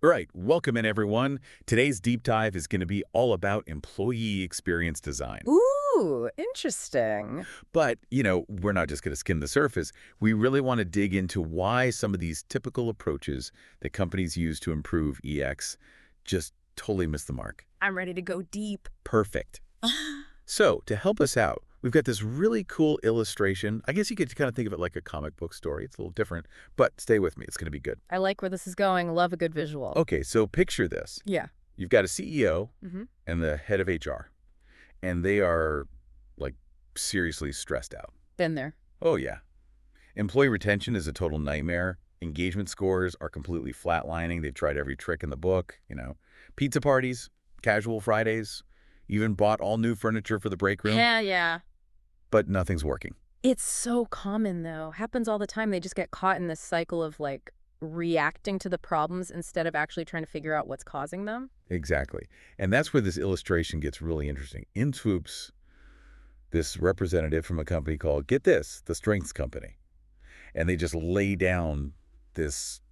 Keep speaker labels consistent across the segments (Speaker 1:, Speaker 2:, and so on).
Speaker 1: All right, welcome in everyone. Today's deep dive is going to be all about employee experience design.
Speaker 2: Ooh, interesting.
Speaker 1: But, we're not just going to skim the surface. We really want to dig into why some of these typical approaches that companies use to improve EX just totally miss the mark.
Speaker 2: I'm ready to go deep.
Speaker 1: Perfect. So, to help us out, we've got this really cool illustration. I guess you could kind of think of it like a comic book story. It's a little different, but stay with me. It's going to be good.
Speaker 2: I like where this is going. Love a good visual.
Speaker 1: Okay, so picture this.
Speaker 2: Yeah.
Speaker 1: You've got a CEO
Speaker 2: Mm-hmm.
Speaker 1: and the head of HR, and they are, like, seriously stressed out.
Speaker 2: Been there.
Speaker 1: Oh, yeah. Employee retention is a total nightmare. Engagement scores are completely flatlining. They've tried every trick in the book. Pizza parties, casual Fridays, even bought all new furniture for the break room,
Speaker 2: Yeah.
Speaker 1: but nothing's working.
Speaker 2: It's so common, though. Happens all the time. They just get caught in this cycle of, like, reacting to the problems instead of actually trying to figure out what's causing them.
Speaker 1: Exactly. And that's where this illustration gets really interesting. In swoops this representative from a company called, get this, the Strengths Company. And they just lay down this,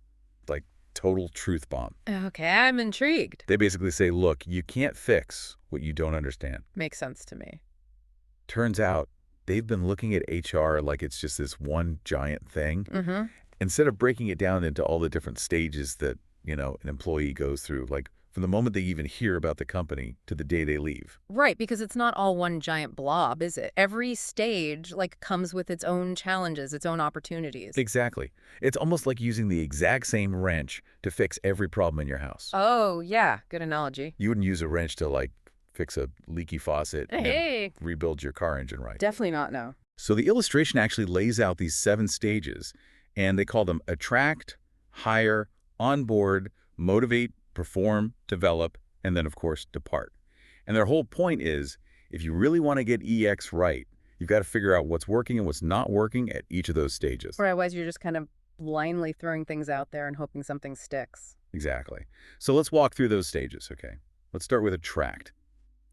Speaker 1: like, total truth bomb.
Speaker 2: Okay, I'm intrigued.
Speaker 1: They basically say, look, you can't fix what you don't understand.
Speaker 2: Makes sense to me.
Speaker 1: Turns out they've been looking at HR like it's just this one giant thing.
Speaker 2: Mm-hmm.
Speaker 1: Instead of breaking it down into all the different stages that, an employee goes through, like from the moment they even hear about the company to the day they leave.
Speaker 2: Right, because it's not all one giant blob, is it? Every stage, like, comes with its own challenges, its own opportunities.
Speaker 1: Exactly. It's almost like using the exact same wrench to fix every problem in your house.
Speaker 2: Oh, yeah. Good analogy.
Speaker 1: You wouldn't use a wrench to, like, fix a leaky faucet and
Speaker 2: Hey.
Speaker 1: rebuild your car engine, right?
Speaker 2: Definitely not, no.
Speaker 1: So the illustration actually lays out these 7 stages, and they call them attract, hire, onboard, motivate, perform, develop, and then, of course, depart. And their whole point is, if you really want to get EX right, you've got to figure out what's working and what's not working at each of those stages.
Speaker 2: Or otherwise you're just kind of blindly throwing things out there and hoping something sticks.
Speaker 1: Exactly. So let's walk through those stages, okay? Let's start with attract.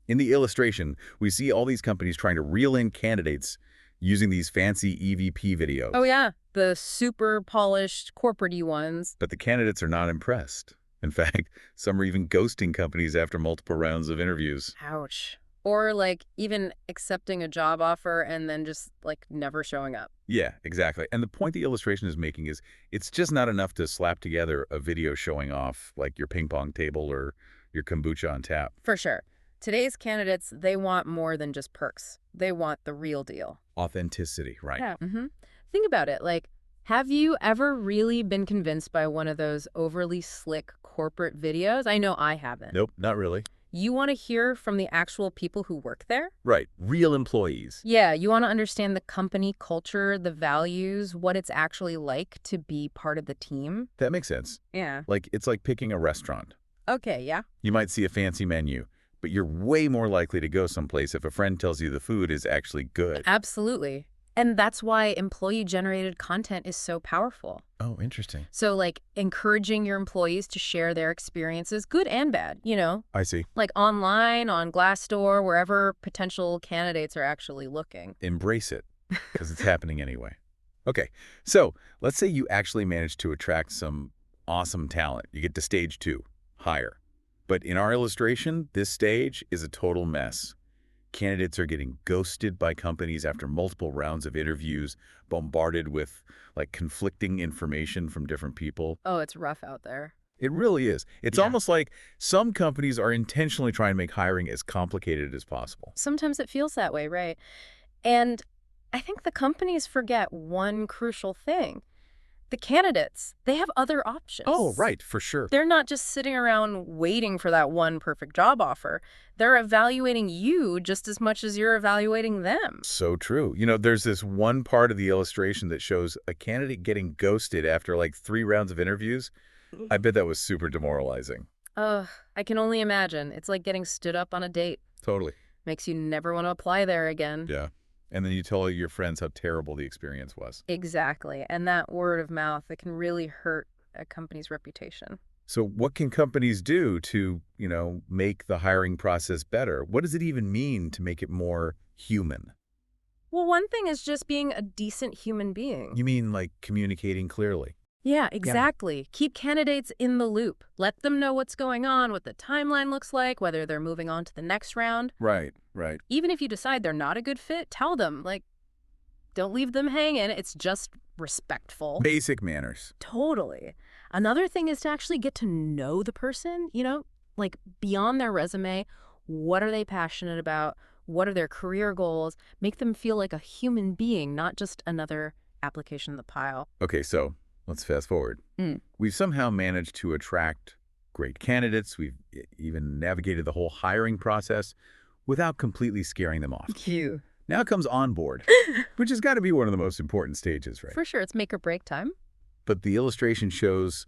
Speaker 1: In the illustration, we see all these companies trying to reel in candidates using these fancy EVP videos.
Speaker 2: Oh, yeah. The super polished corporate-y ones.
Speaker 1: But the candidates are not impressed. In fact, some are even ghosting companies after multiple rounds of interviews.
Speaker 2: Ouch. Or, like, even accepting a job offer and then just, like, never showing up.
Speaker 1: Yeah, exactly. And the point the illustration is making is it's just not enough to slap together a video showing off, like, your ping pong table or your kombucha on tap.
Speaker 2: For sure. Today's candidates, they want more than just perks. They want the real deal.
Speaker 1: Authenticity, right?
Speaker 2: Yeah. Mm-hmm. Think about it. Like, have you ever really been convinced by one of those overly slick corporate videos? I know I haven't.
Speaker 1: Nope, not really.
Speaker 2: You want to hear from the actual people who work there?
Speaker 1: Right, real employees.
Speaker 2: Yeah, you want to understand the company culture, the values, what it's actually like to be part of the team.
Speaker 1: That makes sense.
Speaker 2: Yeah.
Speaker 1: Like, it's like picking a restaurant.
Speaker 2: Okay, yeah.
Speaker 1: You might see a fancy menu, but you're way more likely to go someplace if a friend tells you the food is actually good.
Speaker 2: Absolutely. And that's why employee-generated content is so powerful.
Speaker 1: Oh, interesting.
Speaker 2: So, like, encouraging your employees to share their experiences, good and bad,
Speaker 1: I see.
Speaker 2: like online, on Glassdoor, wherever potential candidates are actually looking.
Speaker 1: Embrace it, because it's happening anyway. Okay, so let's say you actually manage to attract some awesome talent. You get to stage 2, hire. But in our illustration, this stage is a total mess. Candidates are getting ghosted by companies after multiple rounds of interviews, bombarded with, like, conflicting information from different people.
Speaker 2: Oh, it's rough out there.
Speaker 1: It really is. It's
Speaker 2: Yeah.
Speaker 1: almost like some companies are intentionally trying to make hiring as complicated as possible.
Speaker 2: Sometimes it feels that way, right? And I think the companies forget one crucial thing. The candidates, they have other options.
Speaker 1: Oh, right, for sure.
Speaker 2: They're not just sitting around waiting for that one perfect job offer. They're evaluating you just as much as you're evaluating them.
Speaker 1: So true. There's this one part of the illustration that shows a candidate getting ghosted after like 3 rounds of interviews. I bet that was super demoralizing.
Speaker 2: Ugh, I can only imagine. It's like getting stood up on a date.
Speaker 1: Totally.
Speaker 2: Makes you never want to apply there again.
Speaker 1: Yeah. And then you tell your friends how terrible the experience was.
Speaker 2: Exactly. And that word of mouth, it can really hurt a company's reputation.
Speaker 1: So what can companies do to, make the hiring process better? What does it even mean to make it more human?
Speaker 2: Well, one thing is just being a decent human being.
Speaker 1: You mean like communicating clearly?
Speaker 2: Yeah,
Speaker 1: Yeah.
Speaker 2: exactly. Keep candidates in the loop. Let them know what's going on, what the timeline looks like, whether they're moving on to the next round.
Speaker 1: Right, right.
Speaker 2: Even if you decide they're not a good fit, tell them, like, don't leave them hanging. It's just respectful.
Speaker 1: Basic manners.
Speaker 2: Totally. Another thing is to actually get to know the person, like beyond their resume. What are they passionate about? What are their career goals? Make them feel like a human being, not just another application in the pile.
Speaker 1: Okay, so let's fast forward.
Speaker 2: Mm.
Speaker 1: We've somehow managed to attract great candidates. We've even navigated the whole hiring process without completely scaring them off.
Speaker 2: Cute.
Speaker 1: Now comes onboard, which has got to be one of the most important stages, right?
Speaker 2: For sure, it's make or break time.
Speaker 1: But the illustration shows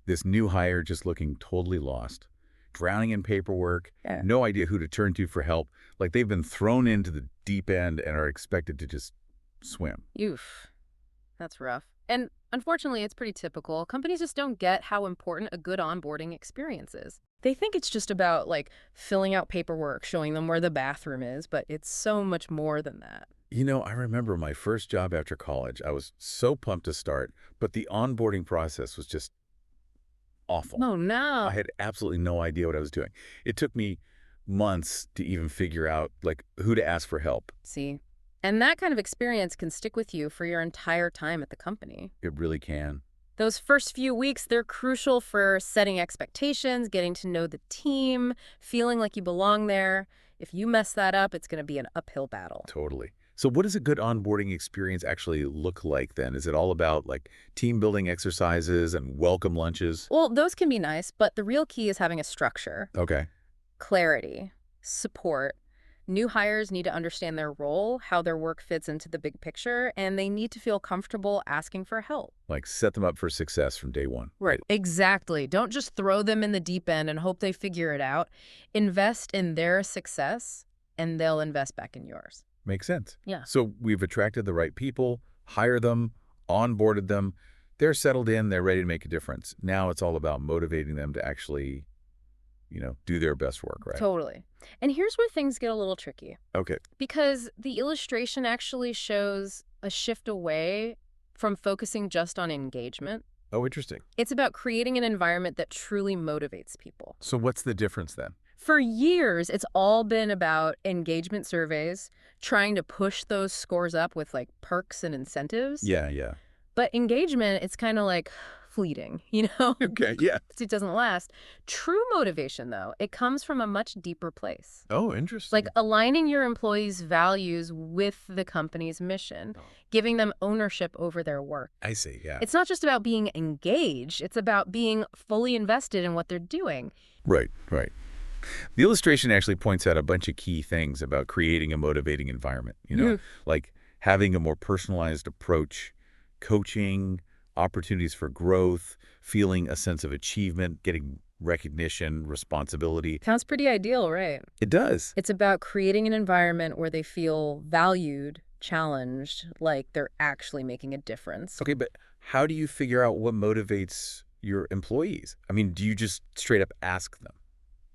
Speaker 1: this new hire just looking totally lost, drowning in paperwork,
Speaker 2: Yeah.
Speaker 1: no idea who to turn to for help, like they've been thrown into the deep end and are expected to just swim.
Speaker 2: Oof. That's rough. And unfortunately, it's pretty typical. Companies just don't get how important a good onboarding experience is. They think it's just about, like, filling out paperwork, showing them where the bathroom is, but it's so much more than that.
Speaker 1: You know, I remember my first job after college. I was so pumped to start, but the onboarding process was just awful.
Speaker 2: Oh, no.
Speaker 1: I had absolutely no idea what I was doing. It took me months to even figure out, like, who to ask for help.
Speaker 2: See? And that kind of experience can stick with you for your entire time at the company.
Speaker 1: It really can.
Speaker 2: Those first few weeks, they're crucial for setting expectations, getting to know the team, feeling like you belong there. If you mess that up, it's going to be an uphill battle.
Speaker 1: Totally. So what does a good onboarding experience actually look like then? Is it all about like team building exercises and welcome lunches?
Speaker 2: Well, those can be nice, but the real key is having a structure,
Speaker 1: Okay.
Speaker 2: clarity, support. New hires need to understand their role, how their work fits into the big picture, and they need to feel comfortable asking for help.
Speaker 1: Like set them up for success from day one.
Speaker 2: Right. Exactly. Don't just throw them in the deep end and hope they figure it out. Invest in their success, and they'll invest back in yours.
Speaker 1: Makes sense.
Speaker 2: Yeah.
Speaker 1: So we've attracted the right people, hired them, onboarded them. They're settled in, they're ready to make a difference. Now it's all about motivating them to actually, do their best work, right?
Speaker 2: Totally. And here's where things get a little tricky.
Speaker 1: Okay.
Speaker 2: Because the illustration actually shows a shift away from focusing just on engagement.
Speaker 1: Oh, interesting.
Speaker 2: It's about creating an environment that truly motivates people.
Speaker 1: So what's the difference then?
Speaker 2: For years, it's all been about engagement surveys, trying to push those scores up with like perks and incentives.
Speaker 1: Yeah, yeah.
Speaker 2: But engagement, it's kind of like fleeting,
Speaker 1: Okay, yeah.
Speaker 2: It doesn't last. True motivation, though, it comes from a much deeper place.
Speaker 1: Oh, interesting.
Speaker 2: Like aligning your employees' values with the company's mission, giving them ownership over their work.
Speaker 1: I see, yeah.
Speaker 2: It's not just about being engaged, it's about being fully invested in what they're doing.
Speaker 1: Right, right. The illustration actually points out a bunch of key things about creating a motivating environment, like having a more personalized approach, coaching, opportunities for growth, feeling a sense of achievement, getting recognition, responsibility.
Speaker 2: Sounds pretty ideal, right?
Speaker 1: It does.
Speaker 2: It's about creating an environment where they feel valued, challenged, like they're actually making a difference.
Speaker 1: Okay, but how do you figure out what motivates your employees? I mean, do you just straight up ask them?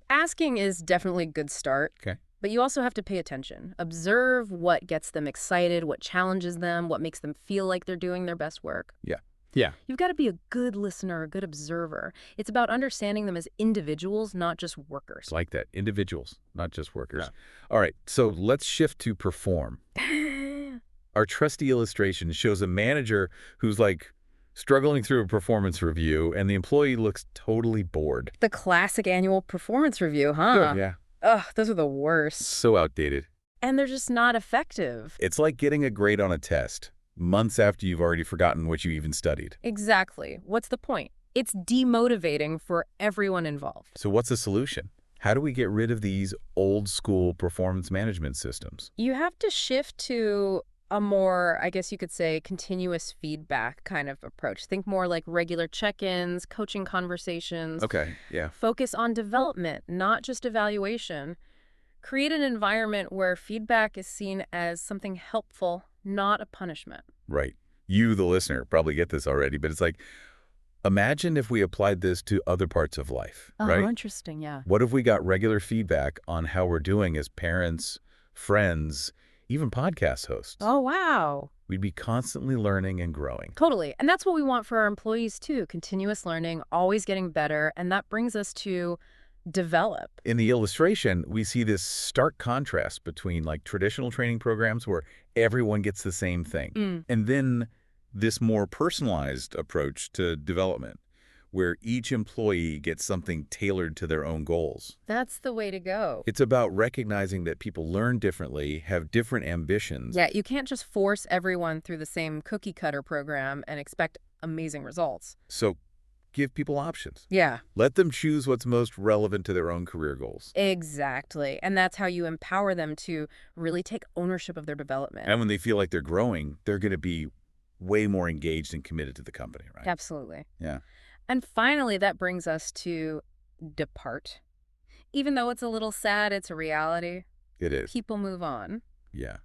Speaker 2: Asking is definitely a good start.
Speaker 1: Okay.
Speaker 2: But you also have to pay attention. Observe what gets them excited, what challenges them, what makes them feel like they're doing their best work.
Speaker 1: Yeah. Yeah.
Speaker 2: You've got to be a good listener, a good observer. It's about understanding them as individuals, not just workers.
Speaker 1: It's like that. Individuals, not just workers. Yeah. All right, so let's shift to perform. Our trusty illustration shows a manager who's like struggling through a performance review, and the employee looks totally bored.
Speaker 2: The classic annual performance review, huh?
Speaker 1: Yeah.
Speaker 2: Ugh, those are the worst.
Speaker 1: So outdated.
Speaker 2: And they're just not effective.
Speaker 1: It's like getting a grade on a test, months after you've already forgotten what you even studied.
Speaker 2: Exactly. What's the point? It's demotivating for everyone involved.
Speaker 1: So what's the solution? How do we get rid of these old school performance management systems?
Speaker 2: You have to shift to a more, I guess you could say, continuous feedback kind of approach. Think more like regular check-ins, coaching conversations.
Speaker 1: Okay, yeah.
Speaker 2: Focus on development, not just evaluation. Create an environment where feedback is seen as something helpful, not a punishment.
Speaker 1: Right. You, the listener, probably get this already, but it's like, imagine if we applied this to other parts of life, right?
Speaker 2: Oh, interesting, yeah.
Speaker 1: What if we got regular feedback on how we're doing as parents, friends, even podcast hosts.
Speaker 2: Oh, wow.
Speaker 1: We'd be constantly learning and growing.
Speaker 2: Totally. And that's what we want for our employees, too. Continuous learning, always getting better. And that brings us to develop.
Speaker 1: In the illustration, we see this stark contrast between like traditional training programs where everyone gets the same thing,
Speaker 2: Mm.
Speaker 1: and then this more personalized approach to development where each employee gets something tailored to their own goals.
Speaker 2: That's the way to go.
Speaker 1: It's about recognizing that people learn differently, have different ambitions.
Speaker 2: Yeah, you can't just force everyone through the same cookie cutter program and expect amazing results.
Speaker 1: So give people options.
Speaker 2: Yeah,
Speaker 1: Let them choose what's most relevant to their own career goals.
Speaker 2: exactly. And that's how you empower them to really take ownership of their development.
Speaker 1: And when they feel like they're growing, they're going to be way more engaged and committed to the company, right?
Speaker 2: Absolutely.
Speaker 1: Yeah,
Speaker 2: And finally, that brings us to depart. Even though it's a little sad, it's a reality.
Speaker 1: it is.
Speaker 2: People move on.
Speaker 1: Yeah.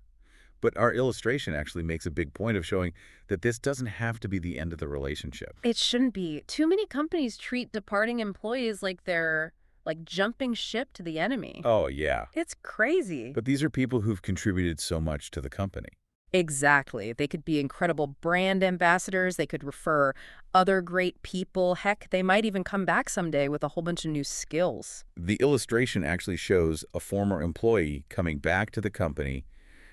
Speaker 1: But our illustration actually makes a big point of showing that this doesn't have to be the end of the relationship.
Speaker 2: It shouldn't be. Too many companies treat departing employees like they're like jumping ship to the enemy.
Speaker 1: Oh, yeah.
Speaker 2: It's crazy.
Speaker 1: But these are people who've contributed so much to the company.
Speaker 2: Exactly. They could be incredible brand ambassadors. They could refer other great people. Heck, they might even come back someday with a whole bunch of new skills.
Speaker 1: The illustration actually shows a former employee coming back to the company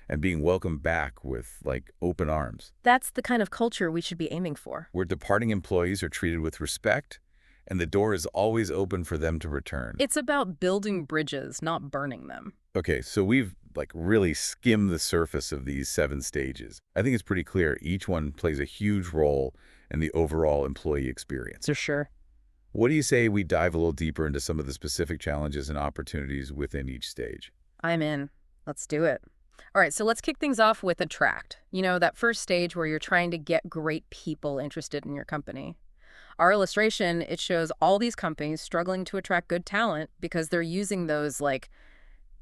Speaker 1: and being welcomed back with, like, open arms,
Speaker 2: That's the kind of culture we should be aiming for.
Speaker 1: where departing employees are treated with respect and the door is always open for them to return.
Speaker 2: It's about building bridges, not burning them.
Speaker 1: Okay, so we've, like, really skimmed the surface of these 7 stages. I think it's pretty clear each one plays a huge role in the overall employee experience.
Speaker 2: For sure.
Speaker 1: What do you say we dive a little deeper into some of the specific challenges and opportunities within each stage?
Speaker 2: I'm in. Let's do it. All right, so let's kick things off with attract. You know, that first stage where you're trying to get great people interested in your company. Our illustration, it shows all these companies struggling to attract good talent because they're using those, like,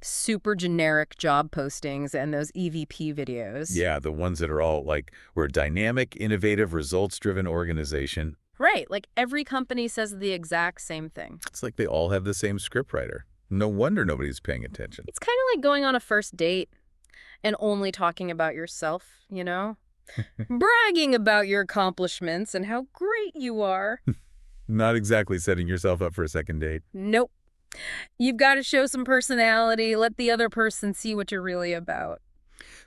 Speaker 2: super generic job postings and those EVP videos.
Speaker 1: Yeah, the ones that are all like, we're a dynamic, innovative, results-driven organization.
Speaker 2: Right, like every company says the exact same thing.
Speaker 1: It's like they all have the same scriptwriter. No wonder nobody's paying attention.
Speaker 2: It's kind of like going on a first date and only talking about yourself, you know? Bragging about your accomplishments and how great you are.
Speaker 1: Not exactly setting yourself up for a second date.
Speaker 2: Nope. You've got to show some personality, let the other person see what you're really about.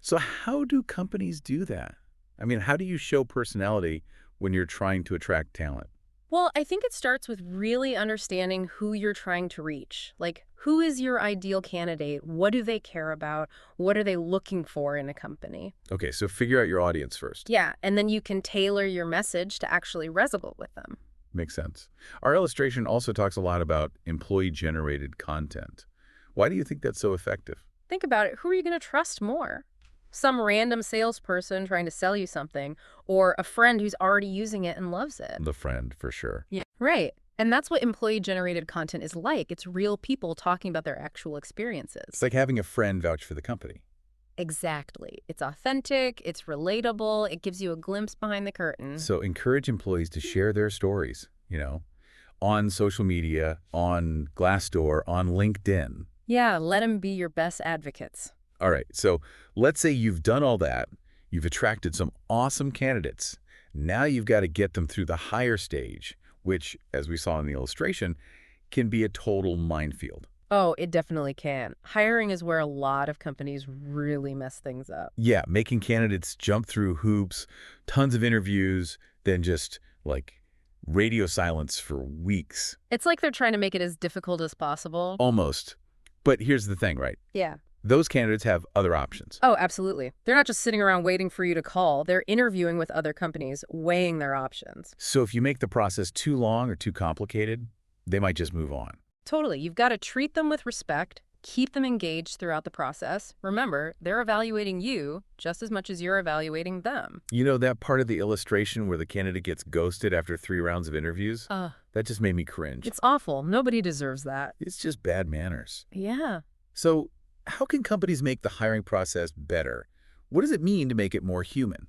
Speaker 1: So how do companies do that? I mean, how do you show personality when you're trying to attract talent?
Speaker 2: Well, I think it starts with really understanding who you're trying to reach. Like, who is your ideal candidate? What do they care about? What are they looking for in a company?
Speaker 1: Okay, so figure out your audience first.
Speaker 2: Yeah, and then you can tailor your message to actually resonate with them.
Speaker 1: Makes sense. Our illustration also talks a lot about employee-generated content. Why do you think that's so effective?
Speaker 2: Think about it. Who are you going to trust more? Some random salesperson trying to sell you something, or a friend who's already using it and loves it.
Speaker 1: The friend, for sure.
Speaker 2: Yeah. Right. And that's what employee-generated content is like. It's real people talking about their actual experiences.
Speaker 1: It's like having a friend vouch for the company.
Speaker 2: Exactly. It's authentic, it's relatable, it gives you a glimpse behind the curtain.
Speaker 1: So encourage employees to share their stories, on social media, on Glassdoor, on LinkedIn.
Speaker 2: Yeah, let them be your best advocates.
Speaker 1: All right, so let's say you've done all that. You've attracted some awesome candidates. Now you've got to get them through the higher stage, which, as we saw in the illustration, can be a total minefield.
Speaker 2: Oh, it definitely can. Hiring is where a lot of companies really mess things up.
Speaker 1: Yeah, making candidates jump through hoops, tons of interviews, then just, like, radio silence for weeks.
Speaker 2: It's like they're trying to make it as difficult as possible.
Speaker 1: Almost. But here's the thing, right?
Speaker 2: Yeah.
Speaker 1: Those candidates have other options.
Speaker 2: Oh, absolutely. They're not just sitting around waiting for you to call. They're interviewing with other companies, weighing their options.
Speaker 1: So if you make the process too long or too complicated, they might just move on.
Speaker 2: Totally. You've got to treat them with respect, keep them engaged throughout the process. Remember, they're evaluating you just as much as you're evaluating them.
Speaker 1: You know that part of the illustration where the candidate gets ghosted after 3 rounds of interviews? That just made me cringe.
Speaker 2: It's awful. Nobody deserves that.
Speaker 1: It's just bad manners.
Speaker 2: Yeah.
Speaker 1: So how can companies make the hiring process better? What does it mean to make it more human?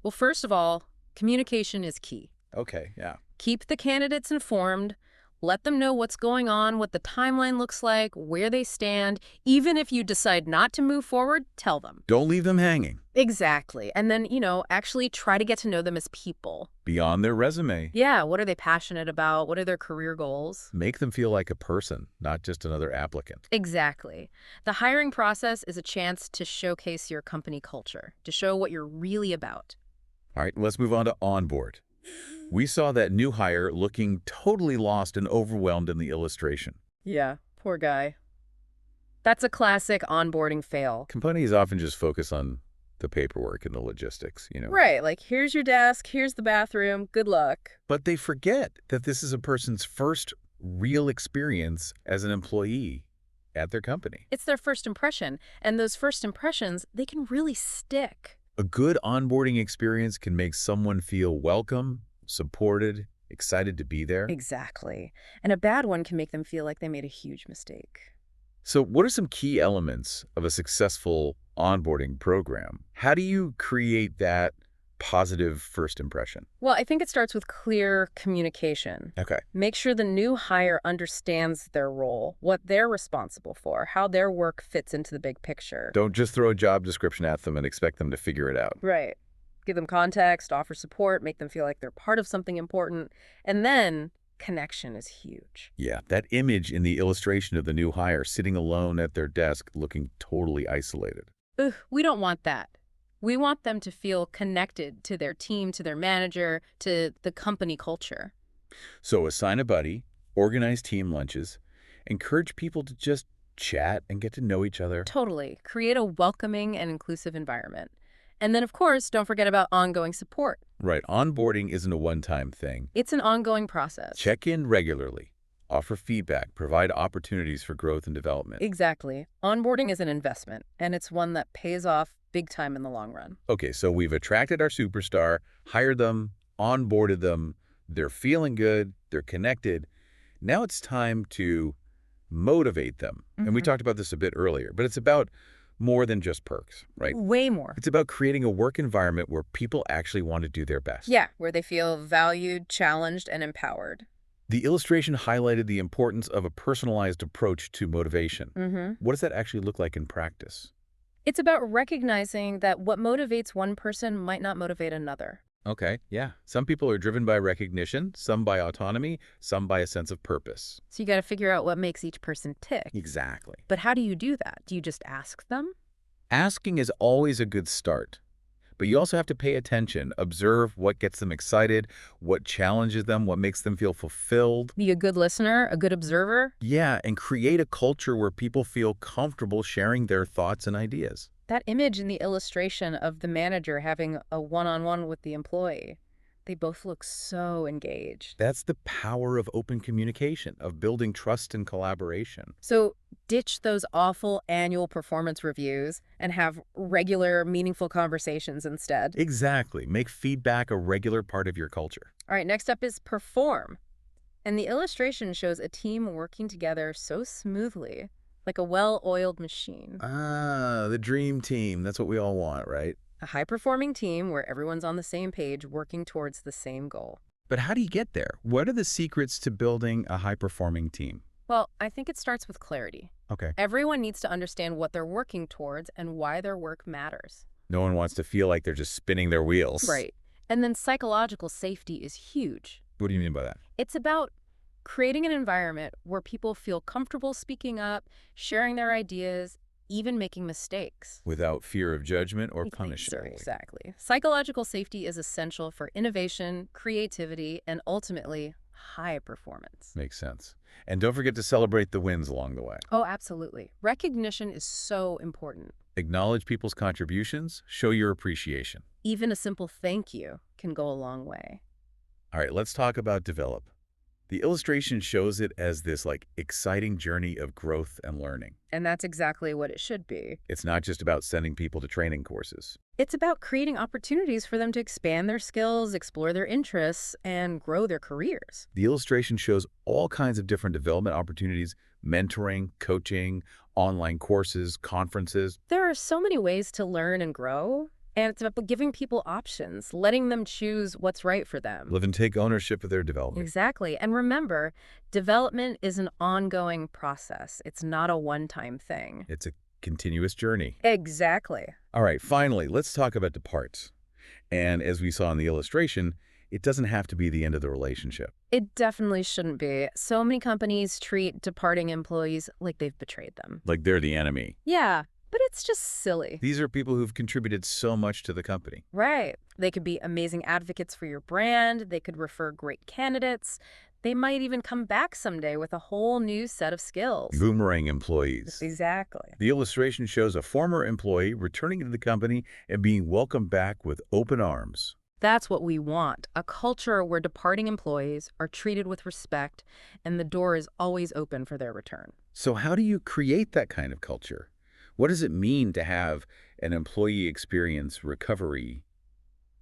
Speaker 2: Well, first of all, communication is key.
Speaker 1: Okay, yeah.
Speaker 2: Keep the candidates informed. Let them know what's going on, what the timeline looks like, where they stand. Even if you decide not to move forward, tell them.
Speaker 1: Don't leave them hanging.
Speaker 2: Exactly. And then, actually try to get to know them as people.
Speaker 1: Beyond their resume,
Speaker 2: Yeah, what are they passionate about? What are their career goals?
Speaker 1: make them feel like a person, not just another applicant.
Speaker 2: Exactly. The hiring process is a chance to showcase your company culture, to show what you're really about.
Speaker 1: All right, let's move on to onboard. We saw that new hire looking totally lost and overwhelmed in the illustration.
Speaker 2: Yeah, poor guy. That's a classic onboarding fail.
Speaker 1: Companies often just focus on the paperwork and the logistics.
Speaker 2: Right, like here's your desk, here's the bathroom, good luck.
Speaker 1: But they forget that this is a person's first real experience as an employee at their company.
Speaker 2: It's their first impression, and those first impressions, they can really stick.
Speaker 1: A good onboarding experience can make someone feel welcome, supported, excited to be there.
Speaker 2: Exactly. And a bad one can make them feel like they made a huge mistake.
Speaker 1: So what are some key elements of a successful onboarding program? How do you create that positive first impression?
Speaker 2: Well, I think it starts with clear communication.
Speaker 1: Okay.
Speaker 2: Make sure the new hire understands their role, what they're responsible for, how their work fits into the big picture.
Speaker 1: Don't just throw a job description at them and expect them to figure it out.
Speaker 2: Right. Give them context, offer support, make them feel like they're part of something important. And then connection is huge.
Speaker 1: Yeah, that image in the illustration of the new hire sitting alone at their desk looking totally isolated.
Speaker 2: Ugh, we don't want that. We want them to feel connected to their team, to their manager, to the company culture.
Speaker 1: So assign a buddy, organize team lunches, encourage people to just chat and get to know each other.
Speaker 2: Totally. Create a welcoming and inclusive environment. And then, of course, don't forget about ongoing support.
Speaker 1: Right, onboarding isn't a one-time thing.
Speaker 2: It's an ongoing process.
Speaker 1: Check in regularly, offer feedback, provide opportunities for growth and development.
Speaker 2: Exactly. Onboarding is an investment, and it's one that pays off big time in the long run.
Speaker 1: Okay, so we've attracted our superstar, hired them, onboarded them, they're feeling good, they're connected. Now it's time to motivate them. And we talked about this a bit earlier, but it's about more than just perks, right?
Speaker 2: Way more.
Speaker 1: It's about creating a work environment where people actually want to do their best.
Speaker 2: Yeah, where they feel valued, challenged, and empowered.
Speaker 1: The illustration highlighted the importance of a personalized approach to motivation. What does that actually look like in practice?
Speaker 2: It's about recognizing that what motivates one person might not motivate another.
Speaker 1: Okay, yeah. Some people are driven by recognition, some by autonomy, some by a sense of purpose.
Speaker 2: So you got to figure out what makes each person tick.
Speaker 1: Exactly.
Speaker 2: But how do you do that? Do you just ask them?
Speaker 1: Asking is always a good start, but you also have to pay attention, observe what gets them excited, what challenges them, what makes them feel fulfilled.
Speaker 2: Be a good listener, a good observer.
Speaker 1: Yeah, and create a culture where people feel comfortable sharing their thoughts and ideas.
Speaker 2: That image in the illustration of the manager having a one-on-one with the employee, they both look so engaged.
Speaker 1: That's the power of open communication, of building trust and collaboration.
Speaker 2: So ditch those awful annual performance reviews and have regular, meaningful conversations instead.
Speaker 1: Exactly. Make feedback a regular part of your culture.
Speaker 2: All right, next up is perform. And the illustration shows a team working together so smoothly, like a well-oiled machine.
Speaker 1: Ah, the dream team. That's what we all want, right?
Speaker 2: A high-performing team where everyone's on the same page working towards the same goal.
Speaker 1: But how do you get there? What are the secrets to building a high-performing team?
Speaker 2: Well, I think it starts with clarity.
Speaker 1: Okay.
Speaker 2: Everyone needs to understand what they're working towards and why their work matters.
Speaker 1: No one wants to feel like they're just spinning their wheels.
Speaker 2: Right. And then psychological safety is huge.
Speaker 1: What do you mean by that?
Speaker 2: It's about creating an environment where people feel comfortable speaking up, sharing their ideas, even making mistakes.
Speaker 1: Without fear of judgment or punishment.
Speaker 2: Exactly. Psychological safety is essential for innovation, creativity, and ultimately, high performance.
Speaker 1: Makes sense. And don't forget to celebrate the wins along the way.
Speaker 2: Oh, absolutely. Recognition is so important.
Speaker 1: Acknowledge people's contributions, show your appreciation.
Speaker 2: Even a simple thank you can go a long way.
Speaker 1: All right, let's talk about develop. The illustration shows it as this exciting journey of growth and learning.
Speaker 2: And that's exactly what it should be.
Speaker 1: It's not just about sending people to training courses.
Speaker 2: It's about creating opportunities for them to expand their skills, explore their interests, and grow their careers.
Speaker 1: The illustration shows all kinds of different development opportunities, mentoring, coaching, online courses, conferences.
Speaker 2: There are so many ways to learn and grow. And it's about giving people options, letting them choose what's right for them.
Speaker 1: Live and take ownership of their development.
Speaker 2: Exactly. And remember, development is an ongoing process. It's not a one-time thing.
Speaker 1: It's a continuous journey.
Speaker 2: Exactly.
Speaker 1: All right, finally, let's talk about departs. And as we saw in the illustration, it doesn't have to be the end of the relationship.
Speaker 2: It definitely shouldn't be. So many companies treat departing employees like they've betrayed them.
Speaker 1: Like they're the enemy.
Speaker 2: Yeah, but it's just silly.
Speaker 1: These are people who've contributed so much to the company.
Speaker 2: Right. They could be amazing advocates for your brand. They could refer great candidates. They might even come back someday with a whole new set of skills.
Speaker 1: Boomerang employees.
Speaker 2: Exactly.
Speaker 1: The illustration shows a former employee returning to the company and being welcomed back with open arms.
Speaker 2: That's what we want, a culture where departing employees are treated with respect and the door is always open for their return.
Speaker 1: So how do you create that kind of culture? What does it mean to have an employee experience recovery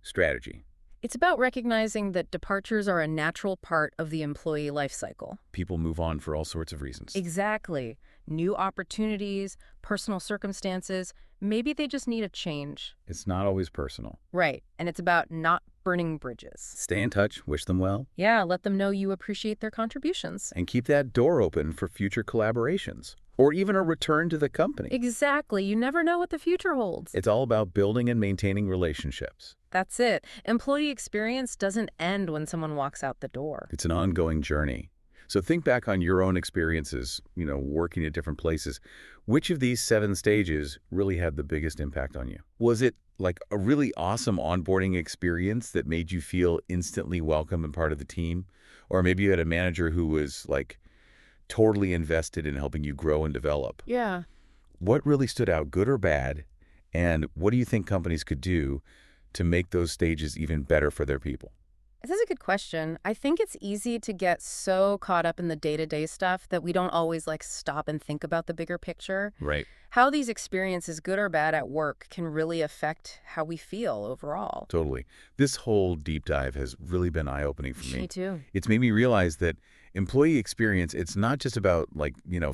Speaker 1: strategy?
Speaker 2: It's about recognizing that departures are a natural part of the employee life cycle.
Speaker 1: People move on for all sorts of reasons.
Speaker 2: Exactly. New opportunities, personal circumstances, maybe they just need a change.
Speaker 1: It's not always personal.
Speaker 2: Right. And it's about not burning bridges.
Speaker 1: Stay in touch, wish them well,
Speaker 2: Yeah, let them know you appreciate their contributions.
Speaker 1: and keep that door open for future collaborations or even a return to the company.
Speaker 2: Exactly. You never know what the future holds.
Speaker 1: It's all about building and maintaining relationships.
Speaker 2: That's it. Employee experience doesn't end when someone walks out the door.
Speaker 1: It's an ongoing journey. So think back on your own experiences, working at different places. Which of these 7 stages really had the biggest impact on you? Was it like a really awesome onboarding experience that made you feel instantly welcome and part of the team? Or maybe you had a manager who was like totally invested in helping you grow and develop.
Speaker 2: Yeah.
Speaker 1: What really stood out, good or bad? And what do you think companies could do to make those stages even better for their people?
Speaker 2: This is a good question. I think it's easy to get so caught up in the day-to-day stuff that we don't always stop and think about the bigger picture.
Speaker 1: Right.
Speaker 2: How these experiences, good or bad at work, can really affect how we feel overall.
Speaker 1: Totally. This whole deep dive has really been eye-opening for me.
Speaker 2: Me too.
Speaker 1: It's made me realize that employee experience, it's not just about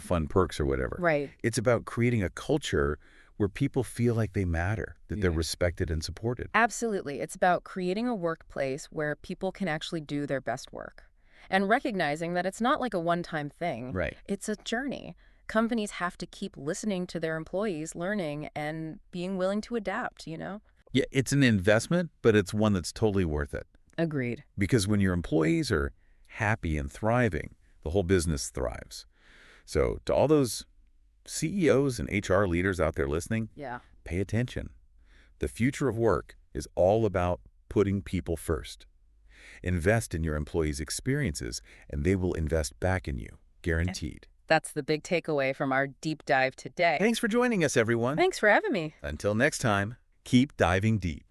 Speaker 1: fun perks or whatever.
Speaker 2: Right.
Speaker 1: It's about creating a culture where people feel like they matter, that they're respected and supported.
Speaker 2: Absolutely. It's about creating a workplace where people can actually do their best work and recognizing that it's not like a one-time thing.
Speaker 1: Right.
Speaker 2: It's a journey. Companies have to keep listening to their employees, learning, and being willing to adapt,
Speaker 1: Yeah, it's an investment, but it's one that's totally worth it.
Speaker 2: Agreed.
Speaker 1: Because when your employees are happy and thriving, the whole business thrives. So to all those CEOs and HR leaders out there listening,
Speaker 2: Yeah.
Speaker 1: pay attention. The future of work is all about putting people first. Invest in your employees' experiences, and they will invest back in you, guaranteed.
Speaker 2: That's the big takeaway from our deep dive today.
Speaker 1: Thanks for joining us, everyone.
Speaker 2: Thanks for having me.
Speaker 1: Until next time, keep diving deep.